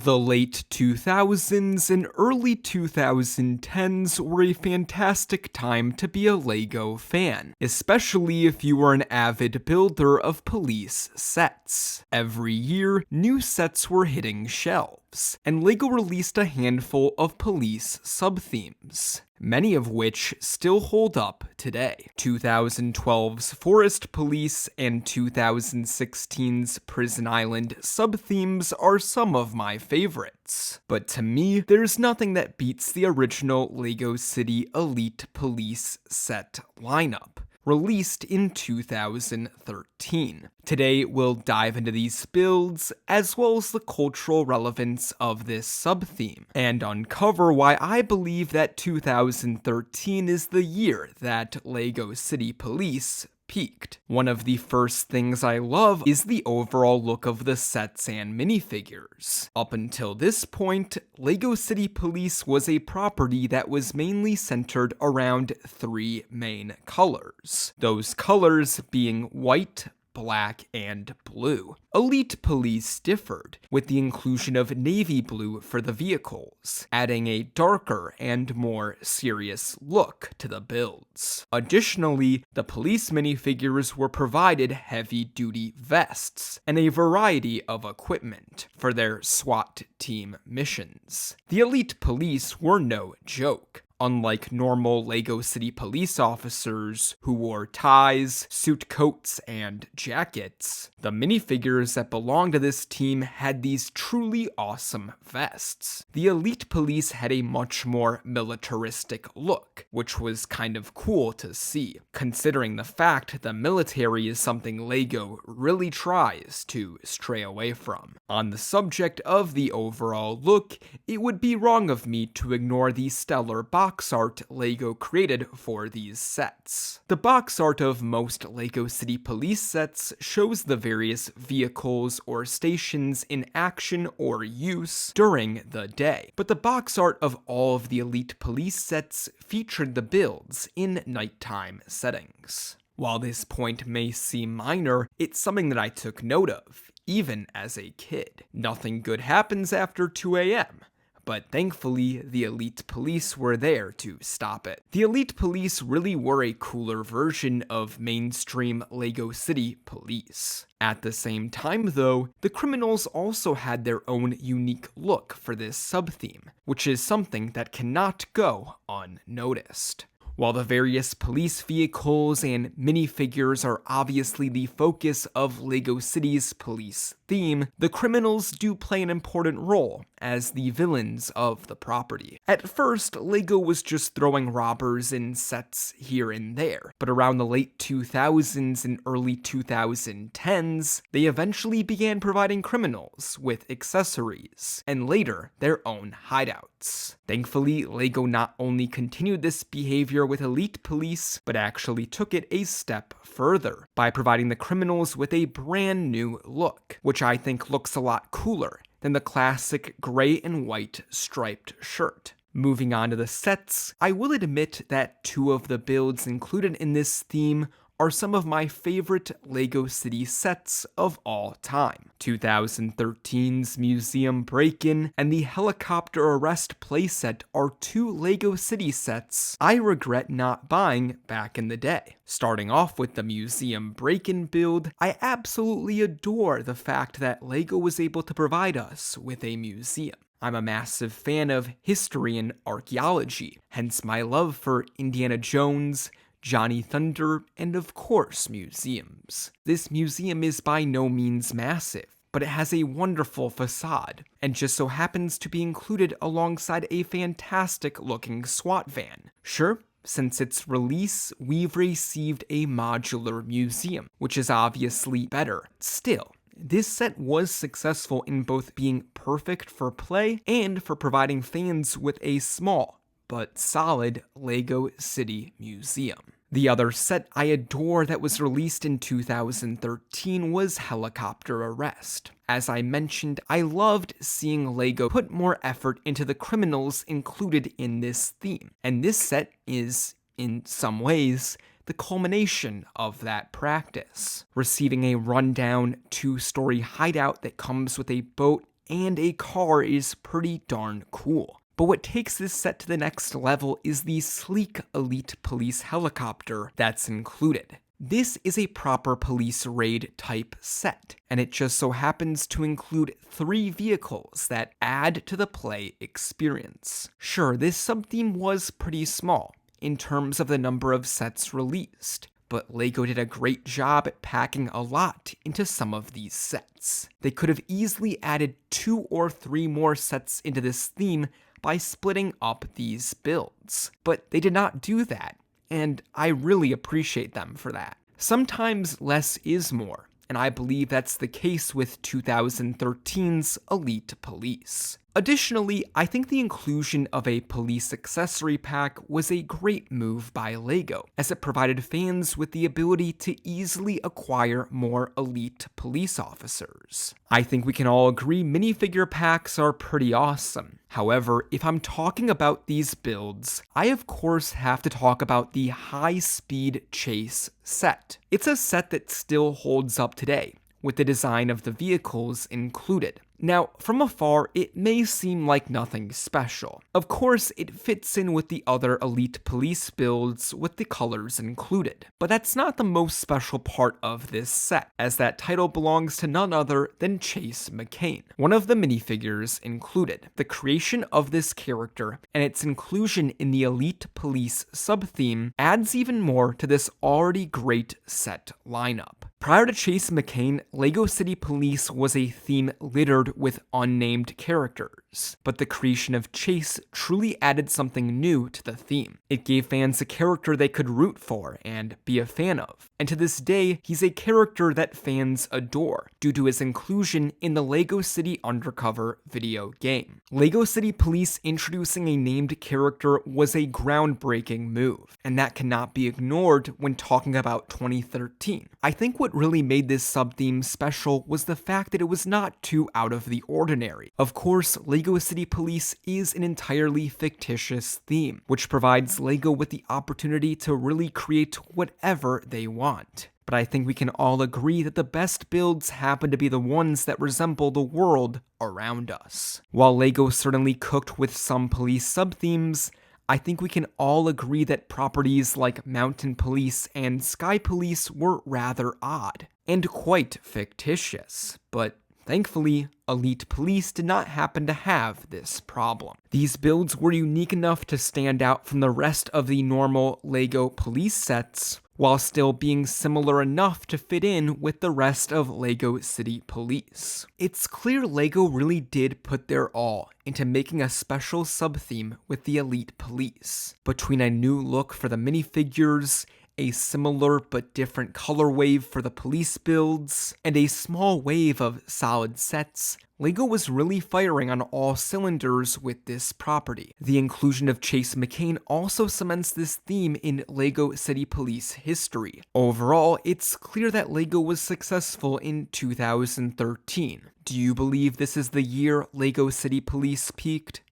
The late 2000s and early 2010s were a fantastic time to be a LEGO fan, especially if you were an avid builder of police sets. Every year, new sets were hitting shelves, and LEGO released a handful of police subthemes, many of which still hold up today. 2012's Forest Police and 2016's Prison Island subthemes are some of my favorites. But to me, there's nothing that beats the original LEGO City Elite Police set lineup, released in 2013. Today, we'll dive into these builds, as well as the cultural relevance of this subtheme, and uncover why I believe that 2013 is the year that LEGO City Police peaked. One of the first things I love is the overall look of the sets and minifigures. Up until this point, LEGO City Police was a property that was mainly centered around three main colors. Those colors being white, black, and blue. Elite Police differed, with the inclusion of navy blue for the vehicles, adding a darker and more serious look to the builds. Additionally, the police minifigures were provided heavy-duty vests and a variety of equipment for their SWAT team missions. The Elite Police were no joke. Unlike normal LEGO City police officers who wore ties, suit coats, and jackets, the minifigures that belonged to this team had these truly awesome vests. The Elite Police had a much more militaristic look, which was kind of cool to see, considering the fact the military is something LEGO really tries to stray away from. On the subject of the overall look, it would be wrong of me to ignore the stellar box art LEGO created for these sets. The box art of most LEGO City Police sets shows the various vehicles or stations in action or use during the day, but the box art of all of the Elite Police sets featured the builds in nighttime settings. While this point may seem minor, it's something that I took note of, even as a kid. Nothing good happens after 2 a.m., but thankfully, the Elite Police were there to stop it. The Elite Police really were a cooler version of mainstream LEGO City Police. At the same time though, the criminals also had their own unique look for this subtheme, which is something that cannot go unnoticed. While the various police vehicles and minifigures are obviously the focus of LEGO City's police theme, the criminals do play an important role as the villains of the property. At first, LEGO was just throwing robbers in sets here and there, but around the late 2000s and early 2010s, they eventually began providing criminals with accessories, and later, their own hideouts. Thankfully, LEGO not only continued this behavior with Elite Police, but actually took it a step further by providing the criminals with a brand new look, which I think looks a lot cooler than the classic gray and white striped shirt. Moving on to the sets, I will admit that two of the builds included in this theme are some of my favorite LEGO City sets of all time. 2013's Museum Break-In and the Helicopter Arrest playset are two LEGO City sets I regret not buying back in the day. Starting off with the Museum Break-In build, I absolutely adore the fact that LEGO was able to provide us with a museum. I'm a massive fan of history and archaeology, hence my love for Indiana Jones, Johnny Thunder, and of course museums. This museum is by no means massive, but it has a wonderful facade, and just so happens to be included alongside a fantastic looking SWAT van. Sure, since its release, we've received a modular museum, which is obviously better. Still, this set was successful in both being perfect for play and for providing fans with a small but solid LEGO City Museum. The other set I adore that was released in 2013 was Helicopter Arrest. As I mentioned, I loved seeing LEGO put more effort into the criminals included in this theme, and this set is, in some ways, the culmination of that practice. Receiving a rundown 2-story hideout that comes with a boat and a car is pretty darn cool. But what takes this set to the next level is the sleek elite police helicopter that's included. This is a proper police raid type set, and it just so happens to include 3 vehicles that add to the play experience. Sure, this subtheme was pretty small in terms of the number of sets released, but LEGO did a great job at packing a lot into some of these sets. They could have easily added 2 or 3 more sets into this theme by splitting up these builds, but they did not do that, and I really appreciate them for that. Sometimes less is more, and I believe that's the case with 2013's Elite Police. Additionally, I think the inclusion of a police accessory pack was a great move by LEGO, as it provided fans with the ability to easily acquire more elite police officers. I think we can all agree minifigure packs are pretty awesome. However, if I'm talking about these builds, I of course have to talk about the high-speed chase set. It's a set that still holds up today, with the design of the vehicles included. Now, from afar, it may seem like nothing special. Of course, it fits in with the other elite police builds with the colors included. But that's not the most special part of this set, as that title belongs to none other than Chase McCain, one of the minifigures included. The creation of this character and its inclusion in the elite police subtheme adds even more to this already great set lineup. Prior to Chase McCain, LEGO City Police was a theme littered with unnamed characters, but the creation of Chase truly added something new to the theme. It gave fans a character they could root for and be a fan of, and to this day, he's a character that fans adore due to his inclusion in the LEGO City Undercover video game. LEGO City Police introducing a named character was a groundbreaking move, and that cannot be ignored when talking about 2013. I think what really made this subtheme special was the fact that it was not too out of the ordinary. Of course, LEGO City Police is an entirely fictitious theme, which provides LEGO with the opportunity to really create whatever they want. But I think we can all agree that the best builds happen to be the ones that resemble the world around us. While LEGO certainly cooked with some police subthemes, I think we can all agree that properties like Mountain Police and Sky Police were rather odd, and quite fictitious, but thankfully, Elite Police did not happen to have this problem. These builds were unique enough to stand out from the rest of the normal LEGO police sets, while still being similar enough to fit in with the rest of LEGO City Police. It's clear LEGO really did put their all into making a special subtheme with the Elite Police. Between a new look for the minifigures, a similar but different colorwave for the police builds, and a small wave of solid sets, LEGO was really firing on all cylinders with this property. The inclusion of Chase McCain also cements this theme in LEGO City Police history. Overall, it's clear that LEGO was successful in 2013. Do you believe this is the year LEGO City Police peaked?